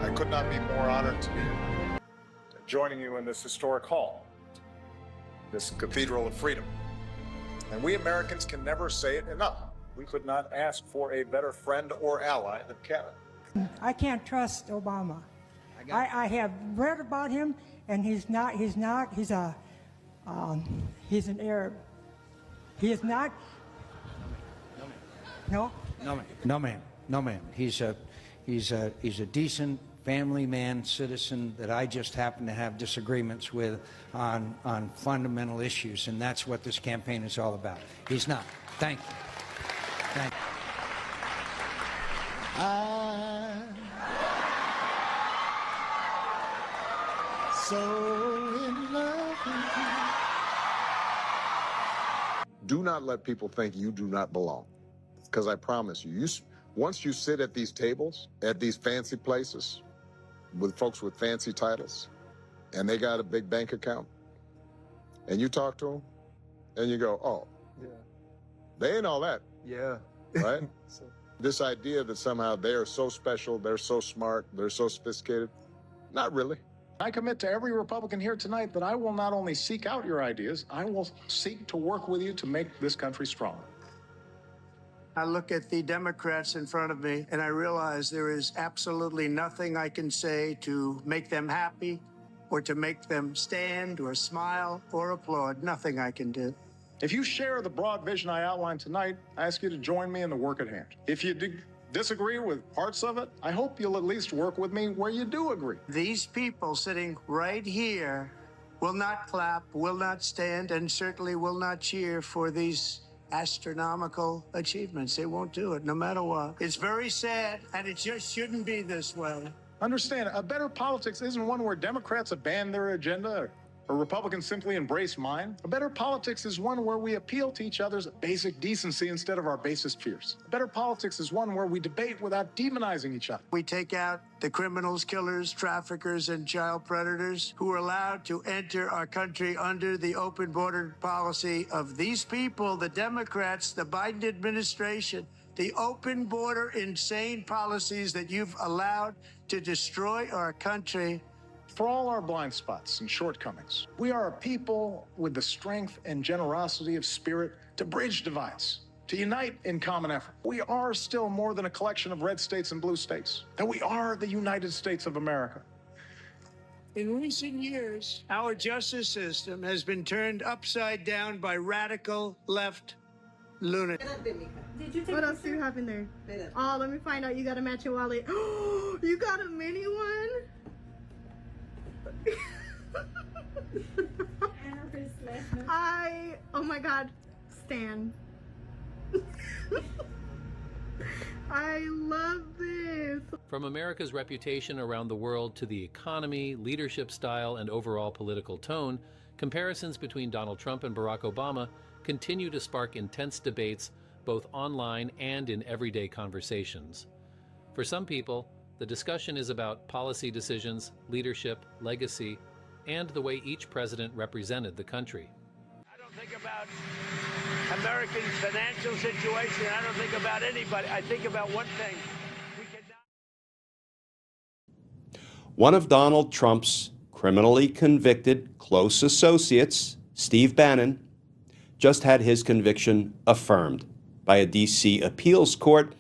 I could not be more honored to be joining you in this historic hall, this Cathedral of Freedom. And we Americans can never say it enough. We could not ask for a better friend or ally than Canada. I can't trust Obama. I have read about him, and he's an Arab. He is not. No? No, ma'am. He's a decent family man, citizen that I just happen to have disagreements with on fundamental issues, and that's what this campaign is all about. He's not. Thank you. Thank you. So in love with you. Do not let people think you do not belong, because I promise you, once you sit at these tables, at these fancy places, with folks with fancy titles, and they got a big bank account, and you talk to them, and you go, oh, yeah, they ain't all that. Yeah. Right? This idea that somehow they are so special, they're so smart, they're so sophisticated, not really. I commit to every Republican here tonight that I will not only seek out your ideas, I will seek to work with you to make this country stronger. I look at the Democrats in front of me and I realize there is absolutely nothing I can say to make them happy or to make them stand or smile or applaud. Nothing I can do. If you share the broad vision I outlined tonight, I ask you to join me in the work at hand. If you disagree with parts of it, I hope you'll at least work with me where you do agree. These people sitting right here will not clap, will not stand, and certainly will not cheer for these astronomical achievements. They won't do it, no matter what. It's very sad, and it just shouldn't be this way. Understand, a better politics isn't one where Democrats abandon their agenda or Republicans simply embrace mine. A better politics is one where we appeal to each other's basic decency instead of our basest fears. A better politics is one where we debate without demonizing each other. We take out the criminals, killers, traffickers, and child predators who are allowed to enter our country under the open border policy of these people, the Democrats, the Biden administration, the open border insane policies that you've allowed to destroy our country. For all our blind spots and shortcomings, we are a people with the strength and generosity of spirit to bridge divides, to unite in common effort. We are still more than a collection of red states and blue states, that we are the United States of America. In recent years, our justice system has been turned upside down by radical left lunatics. What else do you have in there? Oh, let me find out. You got a matching wallet. Oh, you got a mini one? Oh my God, Stan. I love this. From America's reputation around the world to the economy, leadership style, and overall political tone, comparisons between Donald Trump and Barack Obama continue to spark intense debates both online and in everyday conversations. For some people, the discussion is about policy decisions, leadership, legacy, and the way each president represented the country. I don't think about Americans' financial situation. I don't think about anybody. I think about one thing. One of Donald Trump's criminally convicted close associates, Steve Bannon, just had his conviction affirmed by a D.C. appeals court,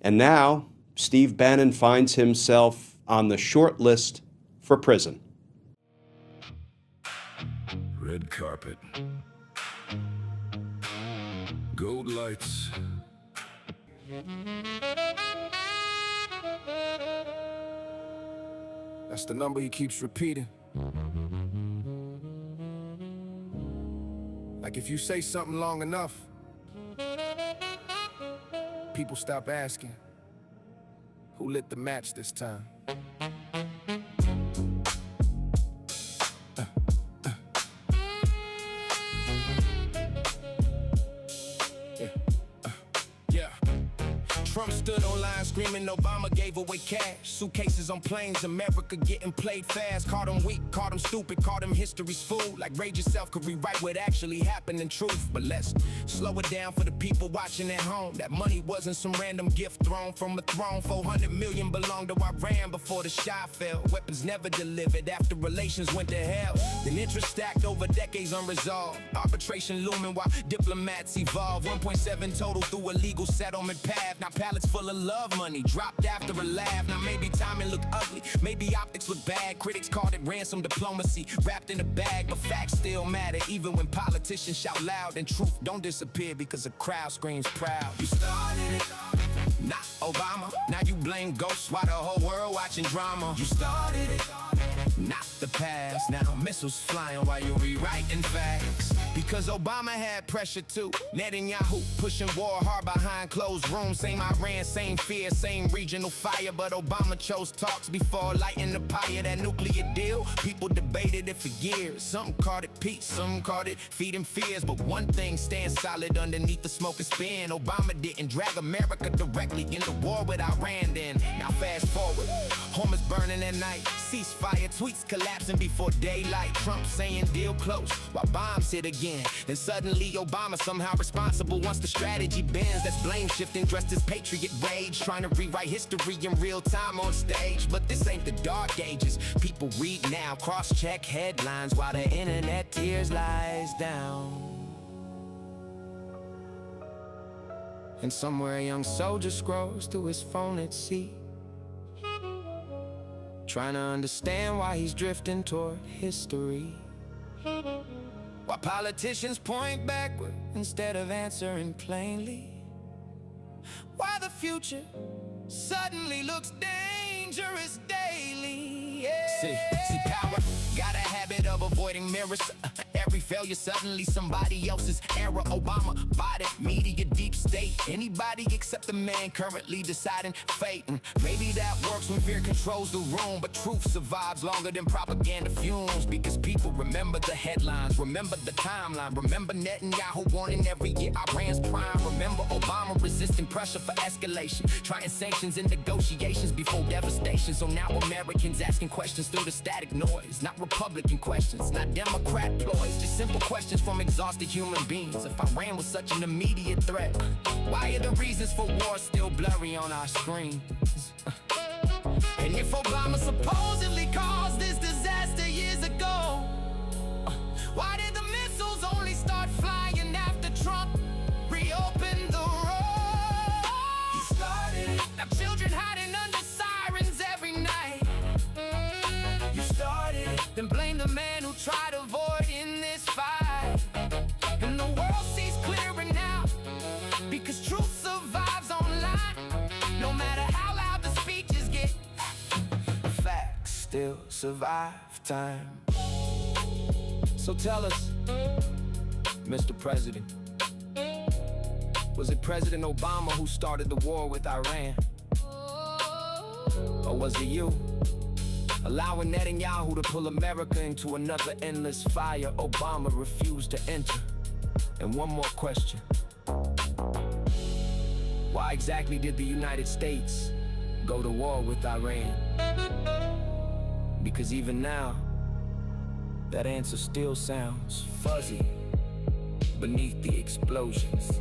and now Steve Bannon finds himself on the short list for prison. Red carpet. Gold lights. That's the number he keeps repeating. Like if you say something long enough, people stop asking, who lit the match this time? Trump Stood online screaming Obama gave away cash. Suitcases on planes, America getting played fast. Called him weak, called him stupid, called him history's fool. Like rage yourself could rewrite what actually happened in truth. But let's slow it down for the people watching at home. That money wasn't some random gift thrown from a throne. 400 million belonged to Iran before the Shah fell. Weapons never delivered after relations went to hell. Then interest stacked over decades unresolved. Arbitration looming while diplomats evolve. 1.7 total through a legal settlement path. Now pallets full of love money dropped after a laugh. Now maybe timing look ugly, maybe optics look bad. Critics called it ransom diplomacy wrapped in a bag, but facts still matter even when politicians shout loud. And truth don't disappear because a crowd screams proud. You started it, not Obama. Now you blame ghosts while the whole world watching drama. You started it, not the past. Now missiles flying while you're rewriting facts. Because Obama had pressure too. Netanyahu pushing war hard behind closed rooms. Same Iran, same fear, same regional fire. But Obama chose talks before lighting the pyre. That nuclear deal, people debated it for years. Some called it peace, some called it feeding fears. But one thing stands solid underneath the smoke and spin. Obama didn't drag America directly into war with Iran then. Now fast forward, home is burning at night. Ceasefire tweets collapsing before daylight. Trump saying deal close while bombs hit again. Then suddenly Obama somehow responsible once the strategy bends. That's blame shifting dressed as patriot rage. Trying to rewrite history in real time on stage. But this ain't the dark ages. People read now, cross-check headlines while the internet tears lies down. And somewhere a young soldier scrolls through his phone at sea, trying to understand why he's drifting toward history. While politicians point backward instead of answering plainly. Why the future suddenly looks dangerous daily. Yeah. See, power got a habit of avoiding mirrors. Every failure suddenly somebody else's error. Obama, Biden, media, deep state. Anybody except the man currently deciding fate. And maybe that works when fear controls the room, but truth survives longer than propaganda fumes. Because people remember the headlines, remember the timeline. Remember Netanyahu warning every year Iran's prime. Remember Obama resisting pressure for escalation, trying sanctions and negotiations before devastation. So now Americans asking questions through the static noise. Not Republican questions, not Democrat ploys, just simple questions from exhausted human beings. If Iran was such an immediate threat, why are the reasons for war still blurry on our screens? And if Obama supposedly caused this disaster years ago, why did the missiles only start flying after Trump reopened the road? He started it. Now children hiding under sirens every night. You started it. Then blame the man who tried avoiding this fight. And the world sees clearer now, because truth survives online. No matter how loud the speeches get, facts still survive time. So tell us, Mr. President, was it President Obama who started the war with Iran? Or was it you, allowing Netanyahu to pull America into another endless fire Obama refused to enter? And one more question. Why exactly did the United States go to war with Iran? Because even now, that answer still sounds fuzzy beneath the explosions.